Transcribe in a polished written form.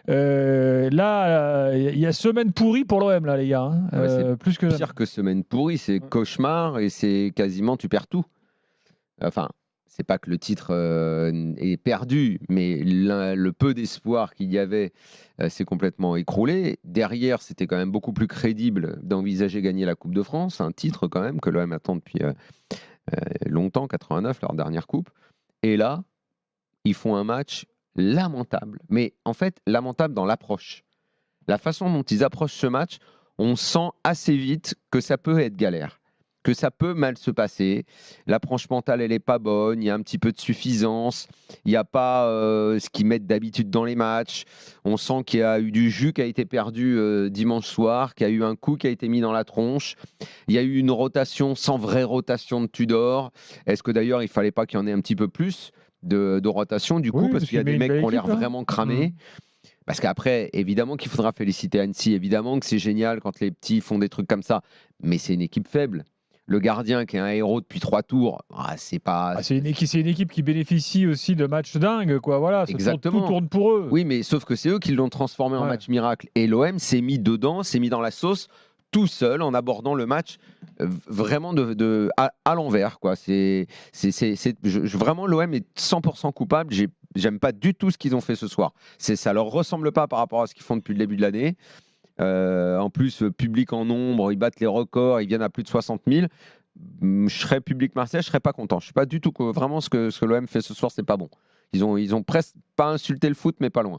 Là, il y a semaine pourrie pour l'OM, là, les gars. Hein. Ah bah, c'est Plus que jamais. pire que semaine pourrie, c'est Ouais. cauchemar et c'est quasiment tu perds tout. Enfin, c'est pas que le titre est perdu, mais le peu d'espoir qu'il y avait s'est complètement écroulé. Derrière, c'était quand même beaucoup plus crédible d'envisager gagner la Coupe de France, un titre quand même que l'OM attend depuis longtemps, 89, leur dernière coupe. Et là, ils font un match lamentable, mais en fait lamentable dans l'approche. La façon dont ils approchent ce match, on sent assez vite que ça peut être galère, que ça peut mal se passer. L'approche mentale, elle n'est pas bonne, il y a un petit peu de suffisance, il n'y a pas ce qu'ils mettent d'habitude dans les matchs. On sent qu'il y a eu du jus qui a été perdu dimanche soir, qu'il y a eu un coup qui a été mis dans la tronche. Il y a eu une rotation sans vraie rotation de Tudor. Est-ce que d'ailleurs, il ne fallait pas qu'il y en ait un petit peu plus de rotation du coup, Oui, parce parce qu'il y a qu'il met des une mecs belle qui ont l'air équipe. Hein. vraiment cramés. Parce qu'après, évidemment qu'il faudra féliciter Annecy, évidemment que c'est génial quand les petits font des trucs comme ça, mais c'est une équipe faible. Le gardien qui est un héros depuis 3 tours, c'est pas... Ah, c'est une équipe qui bénéficie aussi de matchs dingues, quoi. Voilà, tout Exactement. tourne pour eux. Oui, mais sauf que c'est eux qui l'ont transformé en Ouais. match miracle. Et l'OM s'est mis dedans, s'est mis dans la sauce tout seul en abordant le match vraiment à l'envers. Quoi. Vraiment, l'OM est 100% coupable. J'aime pas du tout ce qu'ils ont fait ce soir. Ça leur ressemble pas par rapport à ce qu'ils font depuis le début de l'année. En plus, public en nombre, ils battent les records, ils viennent à plus de 60 000. Je serais public Marseille, je serais pas content. Je suis pas du tout vraiment ce que l'OM fait ce soir, c'est pas bon. Ils ont presque pas insulté le foot, mais pas loin.